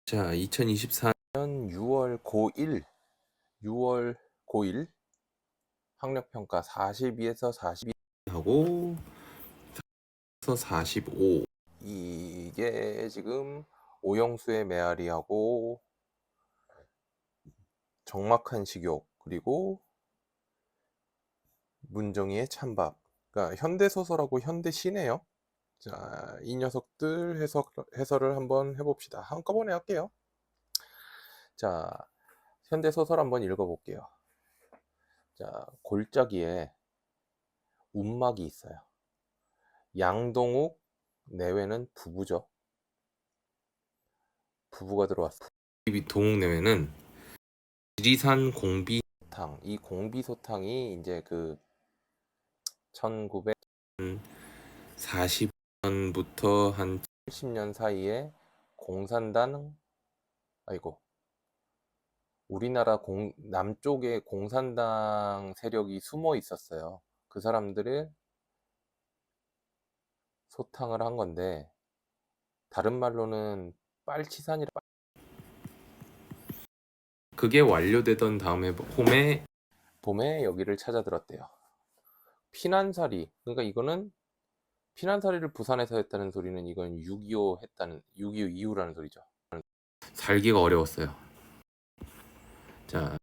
자, 2024년 6월 고1 학력평가 42에서 42 하고 45. 이게 지금 오영수의 메아리하고 적막한 식욕 그리고 문정희의 찬밥. 그러니까 현대소설하고 현대시네요. 자, 이 녀석들 해설을 한번 해봅시다. 한꺼번에 할게요. 자, 현대소설 한번 읽어볼게요. 자, 골짜기에 움막이 있어요. 양동욱 내외는 부부죠. 부부가 들어왔어. 동욱 내외는 지리산 공비소탕. 이 공비소탕이 이제 그 1940년부터 한 70년 사이에 우리나라 남쪽에 공산당 세력이 숨어 있었어요. 그 사람들을 소탕을 한 건데, 다른 말로는 빨치산이라. 그게 완료되던 다음에 봄에 여기를 찾아들었대요. 피난살이. 그러니까 이거는 피난살이를 부산에서 했다는 소리는 이건 6.25 이후라는 소리죠. 살기가 어려웠어요. 자,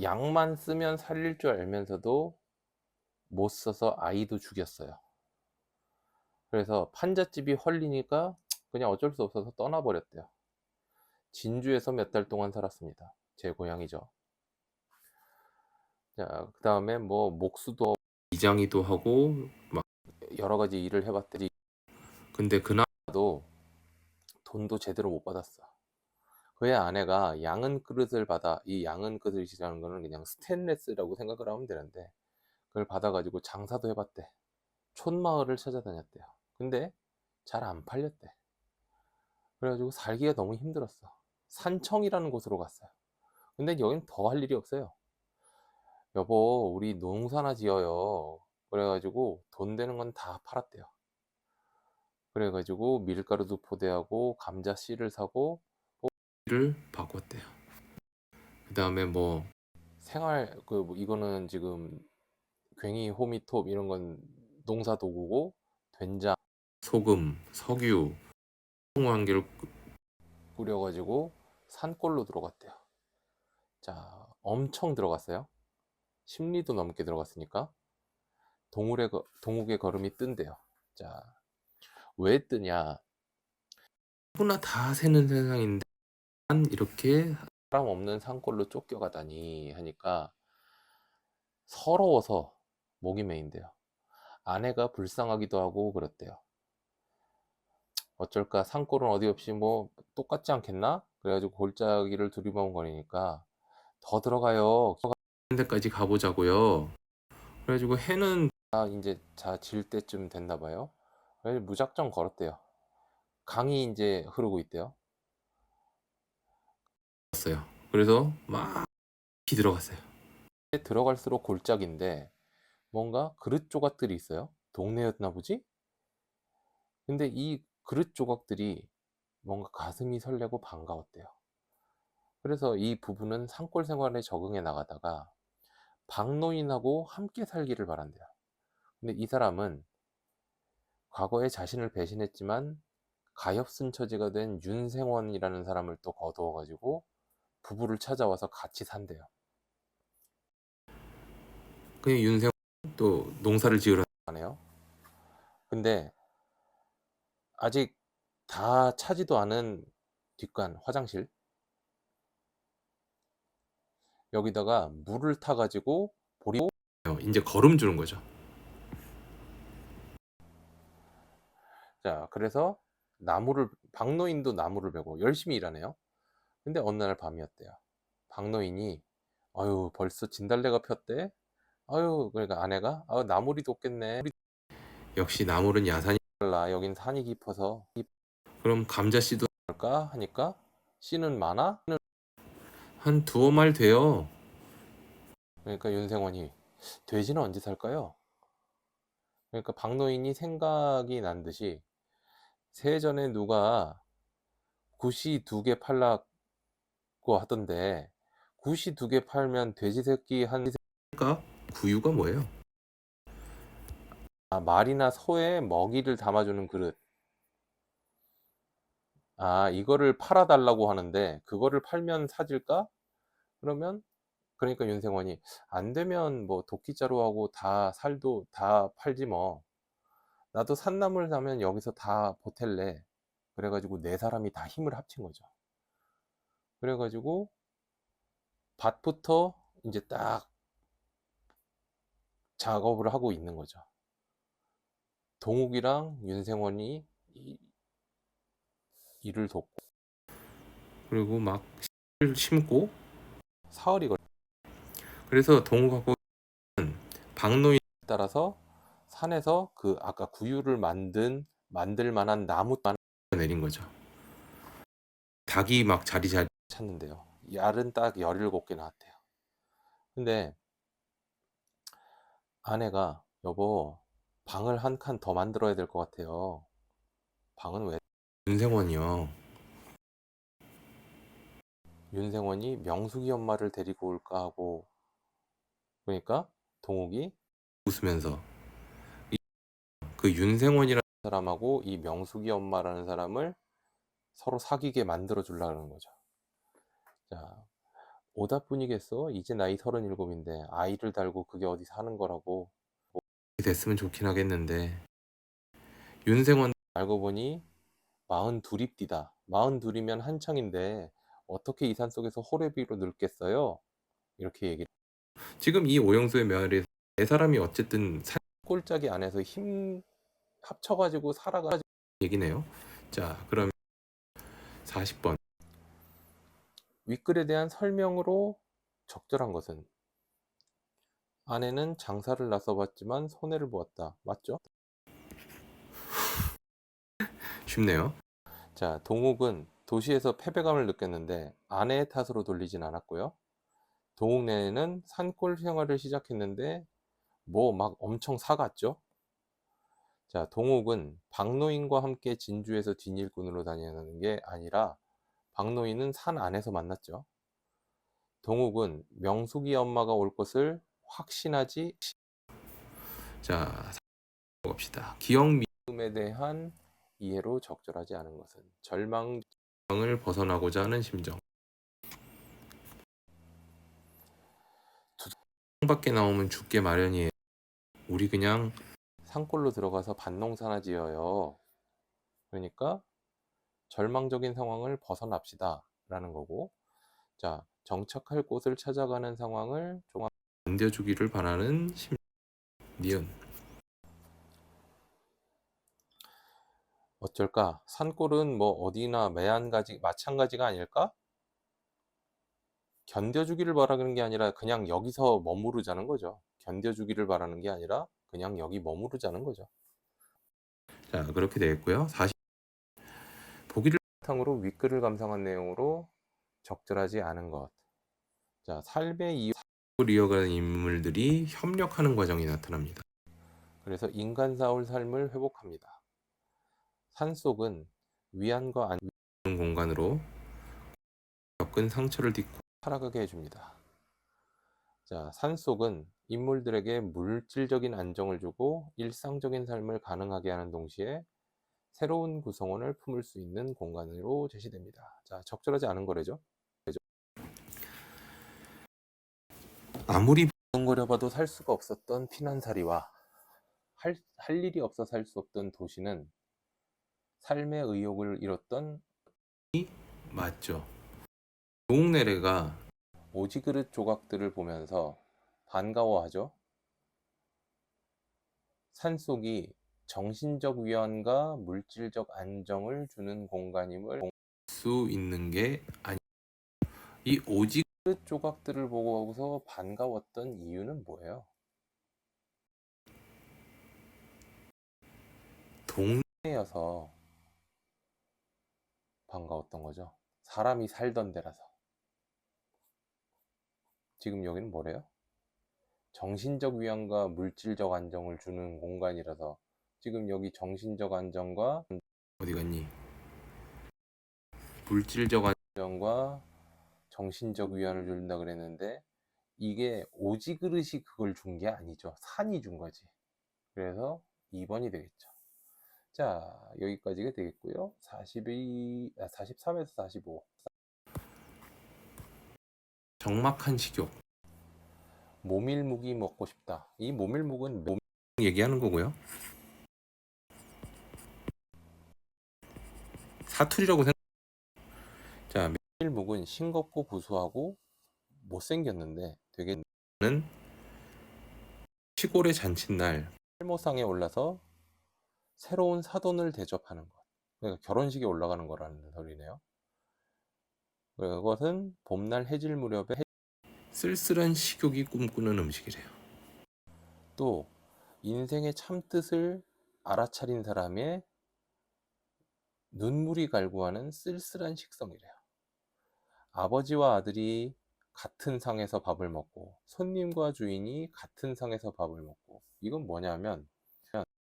약만 쓰면 살릴 줄 알면서도 못 써서 아이도 죽였어요. 그래서 판잣집이 헐리니까 그냥 어쩔 수 없어서 떠나버렸대요. 진주에서 몇 달 동안 살았습니다. 제 고향이죠. 자, 그 다음에 뭐 목수도 이장이도 하고 막 여러 가지 일을 해봤더니, 근데 그나마도 돈도 제대로 못 받았어. 그의 아내가 양은 그릇을 받아, 이 양은 그릇이라는 거는 그냥 스테인레스라고 생각을 하면 되는데, 그걸 받아가지고 장사도 해봤대. 촌마을을 찾아다녔대요. 근데 잘 안 팔렸대. 그래가지고 살기가 너무 힘들었어. 산청이라는 곳으로 갔어요. 근데 여긴 더 할 일이 없어요. 여보, 우리 농사나 지어요. 그래가지고 돈 되는 건 다 팔았대요. 그래가지고 밀가루도 포대하고 감자 씨를 사고 를 바꿨대요. 그 다음에 뭐 이거는 지금 괭이, 호미톱 이런 건 농사 도구고, 된장, 소금, 석유, 홍황기를 뿌려가지고 산골로 들어갔대요. 자, 엄청 들어갔어요. 10리도 넘게 들어갔으니까 동욱의 걸음이 뜬대요. 자, 왜 뜨냐? 누구나 다 새는 세상인데 이렇게 사람 없는 산골로 쫓겨가다니 하니까 서러워서 목이 메인대요. 아내가 불쌍하기도 하고 그렇대요. 어쩔까, 산골은 어디 없이 뭐 똑같지 않겠나? 그래가지고 골짜기를 두리번거리니까 더 들어가요. 데까지 가보자고요. 그래가지고 해는 이제 질 때쯤 됐나 봐요. 그래서 무작정 걸었대요. 강이 이제 흐르고 있대요. 그래서 막 들어갔어요. 들어갈수록 골짜기인데 뭔가 그릇 조각들이 있어요. 동네였나 보지? 근데 이 그릇 조각들이 뭔가 가슴이 설레고 반가웠대요. 그래서 이 부부는 산골 생활에 적응해 나가다가 박노인하고 함께 살기를 바란대요. 근데 이 사람은 과거에 자신을 배신했지만 가엾은 처지가 된 윤생원이라는 사람을 또 거두어가지고 부부를 찾아와서 같이 산대요. 그 윤생원 또 농사를 지으러 가네요. 근데 아직 다 차지도 않은 뒷간 화장실, 여기다가 물을 타가지고 보리고 이제 거름 주는 거죠. 자, 그래서 박노인도 나무를 베고 열심히 일하네요. 근데 어느 날 밤이었대요. 박노인이 아유 벌써 진달래가 폈대. 아유, 그러니까 아내가 나물이 돋겠네. 역시 나물은 야산이 달라. 여긴 산이 깊어서. 그럼 감자 씨도 할까 하니까 씨는 많아? 한 두어 말 돼요. 그러니까 윤생원이 돼지는 언제 살까요? 그러니까 박노인이 생각이 난 듯이 세전에 누가 굿이 2개 팔라고 하던데, 굿이 2개 팔면 돼지 새끼 한 새끼가 구유가 뭐예요? 아, 말이나 소에 먹이를 담아주는 그릇. 아, 이거를 팔아달라고 하는데 그거를 팔면 사질까? 그러면 그러니까 윤생원이 안 되면 뭐 도끼자루하고 다 살도 다 팔지 뭐. 나도 산나물 사면 여기서 다 보탤래. 그래가지고 네 사람이 다 힘을 합친 거죠. 그래가지고 밭부터 이제 딱 작업을 하고 있는 거죠. 동욱이랑 윤생원이 일을 돕고, 그리고 막 씨를 심고 사흘이 걸. 그래서 동욱하고 박노인에 따라서 산에서 그 아까 구유를 만들 만한 나무 내린 거죠. 닭이 막 자리 찾는데요. 알은 딱 17개 나왔대요. 근데 아내가 여보, 방을 한 칸 더 만들어야 될 것 같아요. 방은 왜? 윤생원이요. 윤생원이 명숙이 엄마를 데리고 올까 하고, 그러니까 동욱이 웃으면서 그 윤생원이라는 사람하고 이 명숙이 엄마라는 사람을 서로 사귀게 만들어 주려는 거죠. 자, 오다뿐이겠어? 이제 나이 37인데 아이를 달고 그게 어디 사는 거라고. 뭐 됐으면 좋긴 하겠는데 윤생원 알고 보니 42입디다. 42이면 한창인데 어떻게 이 산속에서 호래비로 늙겠어요? 이렇게 얘기를. 지금 이 오영수의 며느리 네 사람이 어쨌든 꼴짜기 안에서 힘 합쳐가지고 살아가지고 얘기네요. 자, 그럼 40번 윗글에 대한 설명으로 적절한 것은 아내는 장사를 나서봤지만 손해를 보았다. 맞죠? 쉽네요. 자, 동욱은 도시에서 패배감을 느꼈는데 아내의 탓으로 돌리진 않았고요. 동욱네는 산골 생활을 시작했는데 뭐 막 엄청 사갔죠. 자, 동욱은 박노인과 함께 진주에서 뒷일꾼으로 다니는 게 아니라 박노인은 산 안에서 만났죠. 동욱은 명숙이 엄마가 올 것을 확신하지. 자, 봅시다. 기억 미움에 대한 이해로 적절하지 않은 것은 절망을 벗어나고자 하는 심정. 밖에 나오면 죽게 마련이에요. 우리 그냥 산골로 들어가서 밭농사나 지어요. 그러니까 절망적인 상황을 벗어납시다 라는 거고, 자, 정착할 곳을 찾아가는 상황을 좀 견뎌주기를 바라는 니은. 어쩔까? 산골은 뭐 어디나 마찬가지가 아닐까? 견뎌주기를 바라는 게 아니라 그냥 여기서 머무르자는 거죠. 견뎌주기를 바라는 게 아니라 그냥 여기 머무르자는 거죠. 자, 그렇게 되겠고요. 40 보기를 바탕으로 윗글을 감상한 내용으로 적절하지 않은 것. 자, 삶의 이유를 이어가는 인물들이 협력하는 과정이 나타납니다. 그래서 인간사울 삶을 회복합니다. 산속은 위안과 안정 공간으로 겪은 상처를 딛고 살아가게 해줍니다. 자, 산속은 인물들에게 물질적인 안정을 주고 일상적인 삶을 가능하게 하는 동시에 새로운 구성원을 품을 수 있는 공간으로 제시됩니다. 자, 적절하지 않은 거래죠. 아무리 부둥거려봐도 살 수가 없었던 피난살이와 할 일이 없어 살 수 없던 도시는 삶의 의욕을 잃었던 맞죠. 동네래가 오지그릇 조각들을 보면서 반가워하죠. 산속이 정신적 위안과 물질적 안정을 주는 공간임을 볼 수 있는 게 아니. 이 오지그릇 조각들을 보고서 반가웠던 이유는 뭐예요? 동네여서 반가웠던 거죠. 사람이 살던 데라서. 지금 여기는 뭐래요? 정신적 위안과 물질적 안정을 주는 공간이라서 지금 여기 정신적 안정과 어디 갔니? 물질적 안정과 정신적 위안을 준다 그랬는데 이게 오지그릇이 그걸 준 게 아니죠. 산이 준 거지. 그래서 2번이 되겠죠. 자, 여기까지가 되겠고요. 43에서 45. 정막한 식욕. 모밀묵이 먹고 싶다. 이 모밀묵은 모밀 얘기하는 거고요. 사투리라고 생각. 자, 모밀묵은 싱겁고 구수하고 못생겼는데 되게 는 시골의 잔칫날 탈모상에 올라서 새로운 사돈을 대접하는 것. 그러니까 결혼식에 올라가는 거라는 소리네요. 그것은 봄날 해질 무렵에 쓸쓸한 식욕이 꿈꾸는 음식이래요. 또 인생의 참뜻을 알아차린 사람의 눈물이 갈구하는 쓸쓸한 식성이래요. 아버지와 아들이 같은 상에서 밥을 먹고 손님과 주인이 같은 상에서 밥을 먹고 이건 뭐냐면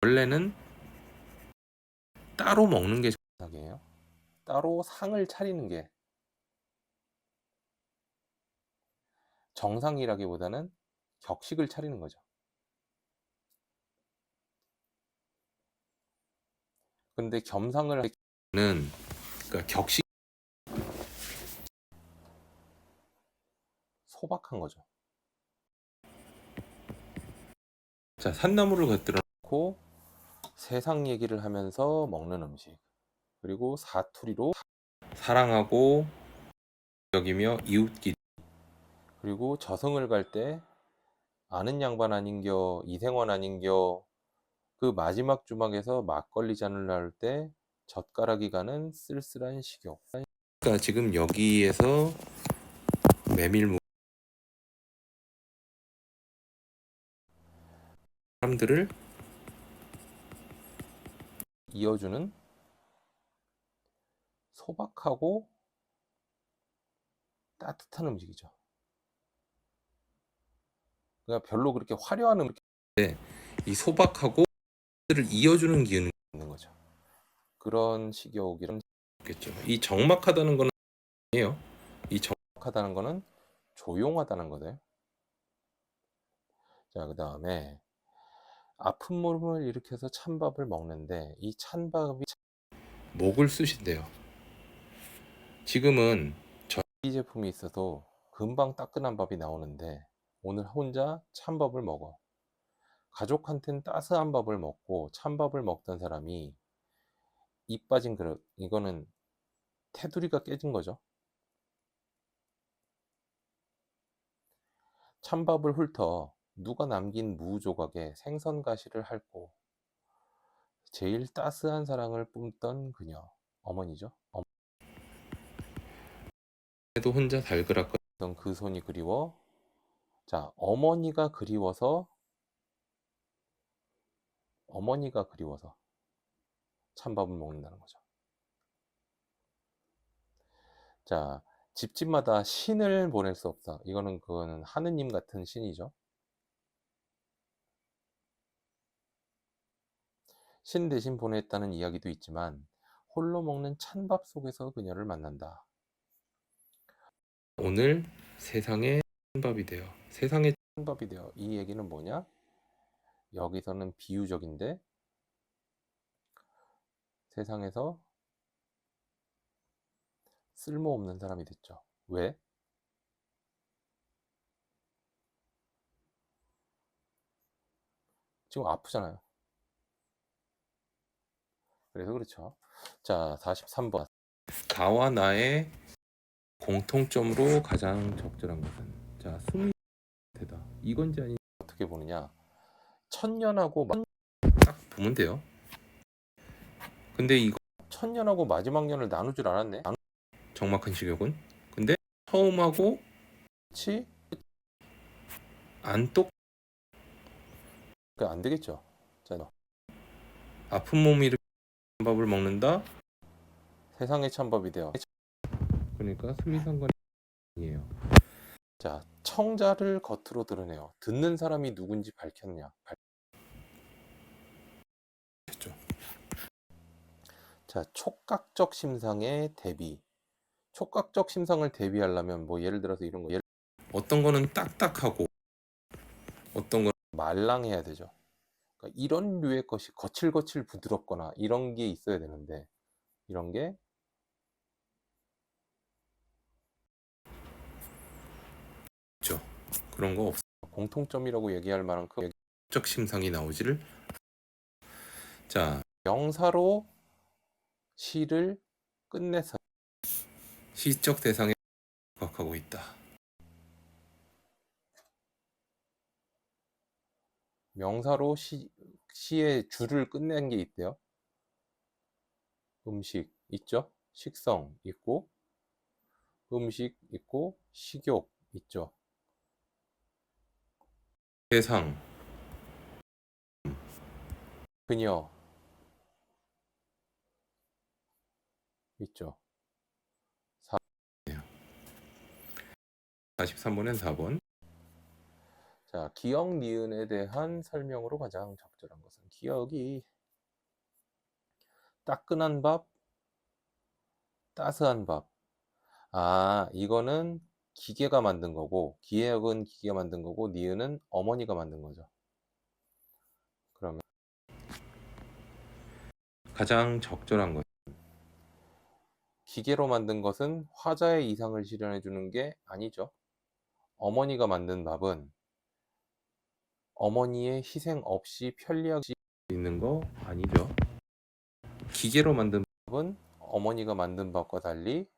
원래는 따로 먹는 게 정상이에요. 따로 상을 차리는 게 정상이라기보다는 격식을 차리는 거죠. 근데 겸상을 하는 그러니까 격식 소박한 거죠. 자, 산나물을 곁들여 놓고 세상 얘기를 하면서 먹는 음식. 그리고 사투리로 사랑하고 여기며 이웃끼리. 그리고 저승을 갈 때 아는 양반 아닌겨 이생원 아닌겨 그 마지막 주막에서 막걸리 잔을 나올 때 젓가락이 가는 쓸쓸한 식욕. 그러니까 지금 여기에서 메밀묵 사람들을 이어주는 소박하고 따뜻한 음식이죠. 그러니까 별로 그렇게 화려한 음식인데 이 소박하고 를 이어주는 기운이 있는 거죠. 그런 식욕이란 겠죠. 이 적막하다는 거는 아니에요. 이 적막하다는 거는 조용하다는 거예요. 자, 그 다음에 아픈 몸을 일으켜서 찬밥을 먹는데 이 찬밥이 목을 쑤신대요. 지금은 전기 제품이 있어서 금방 따끈한 밥이 나오는데 오늘 혼자 찬밥을 먹어. 가족한테는 따스한 밥을 먹고 찬밥을 먹던 사람이 입 빠진 그릇. 이거는 테두리가 깨진 거죠. 찬밥을 훑어 누가 남긴 무 조각에 생선 가시를 핥고 제일 따스한 사랑을 뿜던 그녀. 어머니죠. 어머니도 혼자 달그락거리던 그 손이 그리워. 자, 어머니가 그리워서 찬밥을 먹는다는 거죠. 자, 집집마다 신을 보낼 수 없다. 그거는 하느님 같은 신이죠. 신 대신 보냈다는 이야기도 있지만 홀로 먹는 찬밥 속에서 그녀를 만난다. 오늘 세상의 찬밥이 되어 세상의 찬밥이 되어 이 얘기는 뭐냐? 여기서는 비유적인데 세상에서 쓸모없는 사람이 됐죠. 왜? 지금 아프잖아요. 그래서 그렇죠. 자, 43번. 나와 나의 공통점으로 가장 적절한 것은 자, 숨이 되다. 이건지 아닌지 어떻게 보느냐? 천년하고 딱 보면 돼요. 근데 이거 천년하고 마지막 년을 나눌 줄 알았네. 적막한 식욕은. 근데 처음하고 끝이 안 똑. 그러니까 안 되겠죠. 자, 아픈 몸이 일으키는 밥을 먹는다. 세상의 찬밥이 되어. 그러니까 수미상관이 아니에요. 자, 청자를 겉으로 드러내요. 듣는 사람이 누군지 밝혔냐? 밝혔죠. 자, 촉각적 심상의 대비. 촉각적 심상을 대비하려면 뭐 예를 들어서 이런 거, 어떤 거는 딱딱하고 어떤 거는 말랑해야 되죠. 그러니까 이런 류의 것이 거칠거칠 부드럽거나 이런 게 있어야 되는데, 이런 게 없죠. 그런 거 없어. 공통점이라고 얘기할 만한 그 촉각적 심상이 나오지를. 자, 명사로 시를 끝내서 시적 대상에 부각하고 있다. 명사로 시의 줄을 끝낸 게 있대요. 음식 있죠? 식성 있고, 음식 있고, 식욕 있죠. 대상, 그녀 있죠. 43번엔 4번. 자, 기억, 니은에 대한 설명으로 가장 적절한 것은, 기억이 따끈한 밥, 따스한 밥. 아, 이거는 기계가 만든 거고, 기억은 기계가 만든 거고, 니은은 어머니가 만든 거죠. 그러면 가장 적절한 것, 기계로 만든 것은 화자의 이상을 실현해 주는 게 아니죠. 어머니가 만든 밥은 어머니의 희생 없이 편리하게 있는 거 아니죠. 기계로 만든 밥은 어머니가 만든 밥과 달리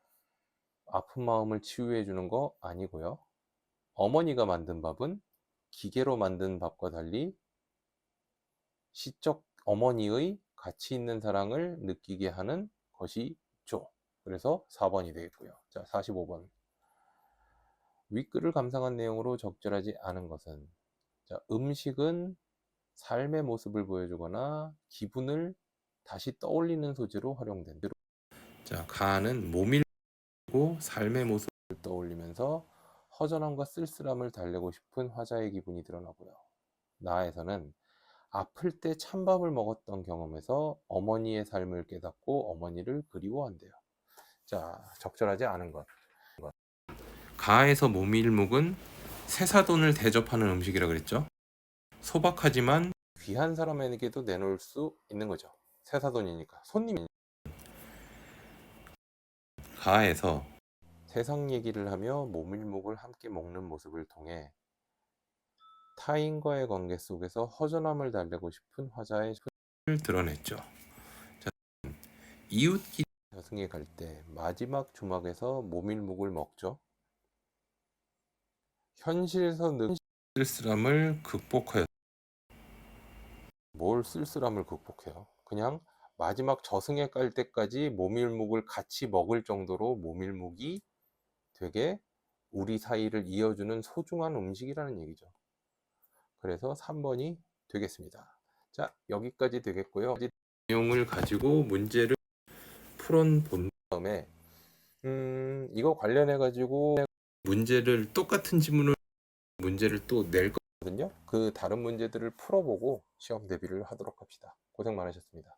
아픈 마음을 치유해 주는 거 아니고요. 어머니가 만든 밥은 기계로 만든 밥과 달리 시적 어머니의 가치 있는 사랑을 느끼게 하는 것이죠. 그래서 4번이 되겠고요. 자, 45번. 윗글을 감상한 내용으로 적절하지 않은 것은, 자, 음식은 삶의 모습을 보여주거나 기분을 다시 떠올리는 소재로 활용된. 자, 가는 모밀고 삶의 모습을 떠올리면서 허전함과 쓸쓸함을 달래고 싶은 화자의 기분이 드러나고요. 나에서는 아플 때 찬밥을 먹었던 경험에서 어머니의 삶을 깨닫고 어머니를 그리워한대요. 자, 적절하지 않은 것. 가에서 모밀묵은 새사돈을 대접하는 음식이라 그랬죠. 소박하지만 귀한 사람에게도 내놓을 수 있는 거죠. 새사돈이니까, 손님이. 가에서 세상 얘기를 하며 모밀묵을 함께 먹는 모습을 통해 타인과의 관계 속에서 허전함을 달래고 싶은 화자의 소를 드러냈죠. 자, 이웃끼리 저승에 갈 때 마지막 주막에서 모밀묵을 먹죠. 현실에서 늘 쓸쓸함을 극복하여. 뭘 쓸쓸함을 극복해요? 그냥 마지막 저승에 갈 때까지 모밀묵을 같이 먹을 정도로 모밀묵이 되게 우리 사이를 이어주는 소중한 음식이라는 얘기죠. 그래서 3번이 되겠습니다. 자, 여기까지 되겠고요. 내용을 가지고 문제를 풀어본 다음에 이거 관련해 가지고 문제를 똑같은 지문을 문제를 또 낼 거거든요. 그 다른 문제들을 풀어보고 시험 대비를 하도록 합시다. 고생 많으셨습니다.